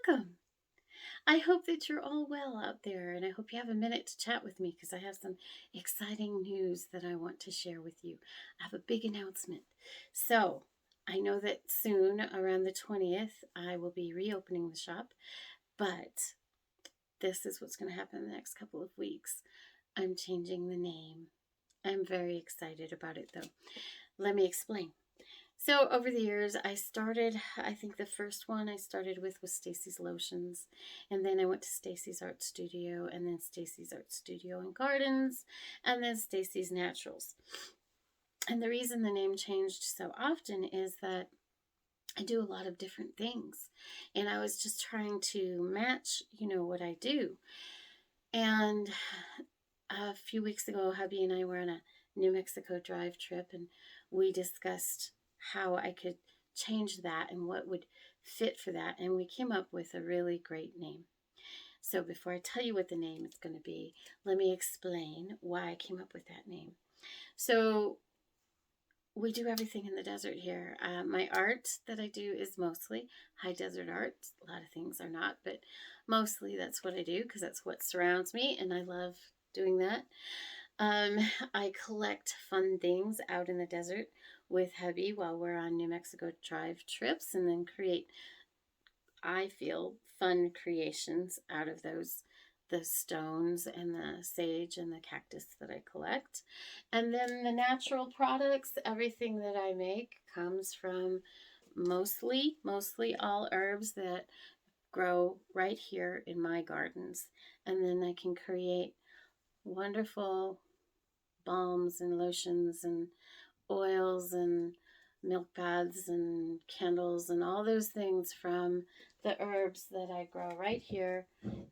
welcome. I hope that you're all well out there, and I hope you have a minute to chat with me because I have some exciting news that I want to share with you. I have a big announcement. So, I know that soon, around the 20th, I will be reopening the shop, but this is what's going to happen in the next couple of weeks. I'm changing the name. I'm very excited about it, though. Let me explain. So over the years, I think the first one I started with was Stacy's Lotions. And then I went to Stacy's Art Studio, and then Stacy's Art Studio and Gardens, and then Stacy's Naturals. And the reason the name changed so often is that I do a lot of different things. And I was just trying to match, what I do. And a few weeks ago, hubby and I were on a New Mexico drive trip, and we discussed how I could change that and what would fit for that. And we came up with a really great name. So before I tell you what the name is going to be, let me explain why I came up with that name. So we do everything in the desert here. My art that I do is mostly high desert art. A lot of things are not, but mostly that's what I do because that's what surrounds me, and I love doing that. I collect fun things out in the desert with hubby while we're on New Mexico drive trips, and then create, I feel, fun creations out of the stones and the sage and the cactus that I collect. And then the natural products, everything that I make comes from mostly all herbs that grow right here in my gardens. And then I can create wonderful balms and lotions and oils and milk baths and candles and all those things from the herbs that I grow right here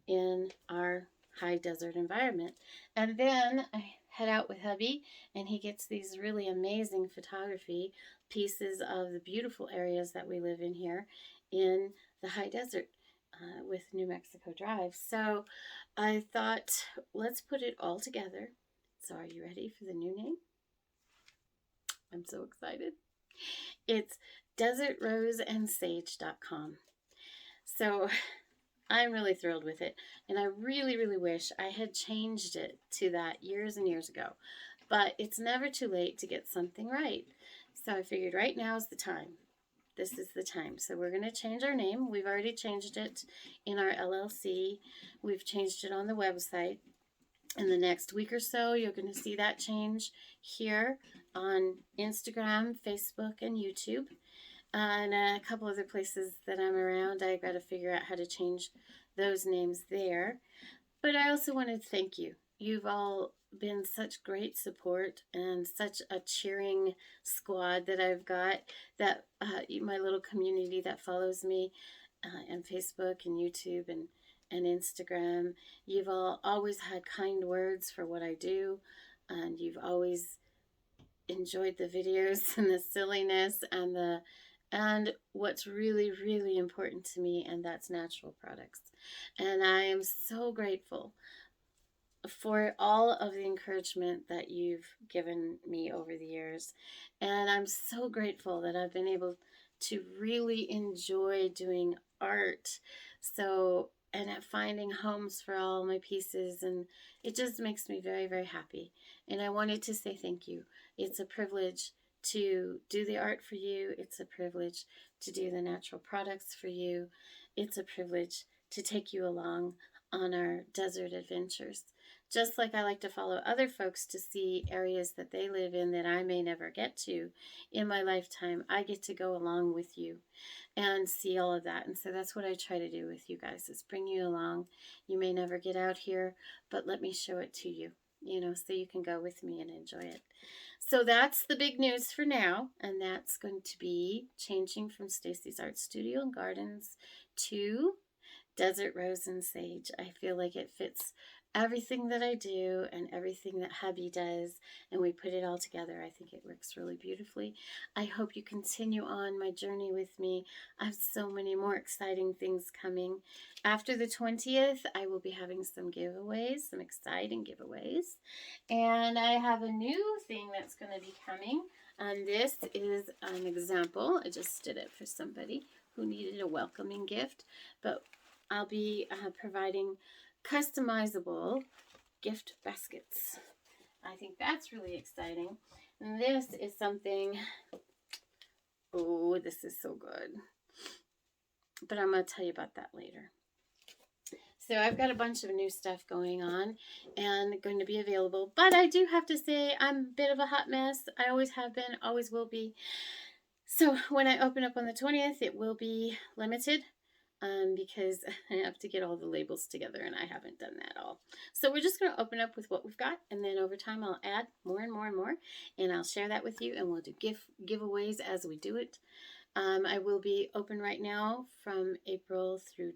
in our high desert environment. And then I head out with hubby, and he gets these really amazing photography pieces of the beautiful areas that we live in here in the high desert with New Mexico Drive. So I thought, let's put it all together. So are you ready for the new name? I'm so excited. It's DesertRoseandSage.com. So I'm really thrilled with it, and I really, really wish I had changed it to that years and years ago. But it's never too late to get something right. So I figured right now is the time. This is the time. So we're going to change our name. We've already changed it in our LLC. We've changed it on the website. In the next week or so, you're going to see that change here on Instagram, Facebook, and YouTube. And a couple other places that I'm around, I got to figure out how to change those names there. But I also want to thank you. You've all been such great support and such a cheering squad that I've got, that my little community that follows me on Facebook and YouTube and Instagram. You've all always had kind words for what I do, and you've always enjoyed the videos and the silliness and what's really, really important to me, and that's natural products. And I am so grateful for all of the encouragement that you've given me over the years. And I'm so grateful that I've been able to really enjoy doing art. And at finding homes for all my pieces, and it just makes me very, very happy. And I wanted to say thank you. It's a privilege to do the art for you. It's a privilege to do the natural products for you. It's a privilege to take you along on our desert adventures. Just like I like to follow other folks to see areas that they live in that I may never get to in my lifetime, I get to go along with you and see all of that. And so that's what I try to do with you guys, is bring you along. You may never get out here, but let me show it to you, so you can go with me and enjoy it. So that's the big news for now, and that's going to be changing from Stacy's Art Studio and Gardens to Desert Rose and Sage. I feel like it fits everything that I do and everything that hubby does, and we put it all together. I think it works really beautifully. I hope you continue on my journey with me. I have so many more exciting things coming. After the 20th, I will be having some giveaways, some exciting giveaways. And I have a new thing that's going to be coming. And this is an example. I just did it for somebody who needed a welcoming gift. But I'll be providing customizable gift baskets. I think that's really exciting. And this is something, oh, this is so good. But I'm going to tell you about that later. So I've got a bunch of new stuff going on and going to be available. But I do have to say I'm a bit of a hot mess. I always have been, always will be. So when I open up on the 20th, it will be limited because I have to get all the labels together and I haven't done that all. So we're just going to open up with what we've got, and then over time I'll add more and more and more, and I'll share that with you, and we'll do giveaways as we do it. I will be open right now from April through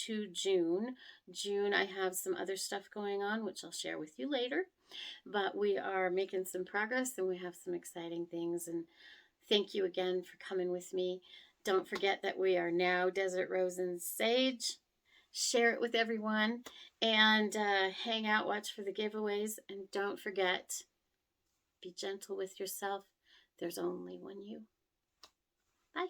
to June. June, I have some other stuff going on, which I'll share with you later. But we are making some progress and we have some exciting things. And thank you again for coming with me. Don't forget that we are now Desert Rose and Sage. Share it with everyone and hang out, watch for the giveaways. And don't forget, be gentle with yourself. There's only one you. Bye.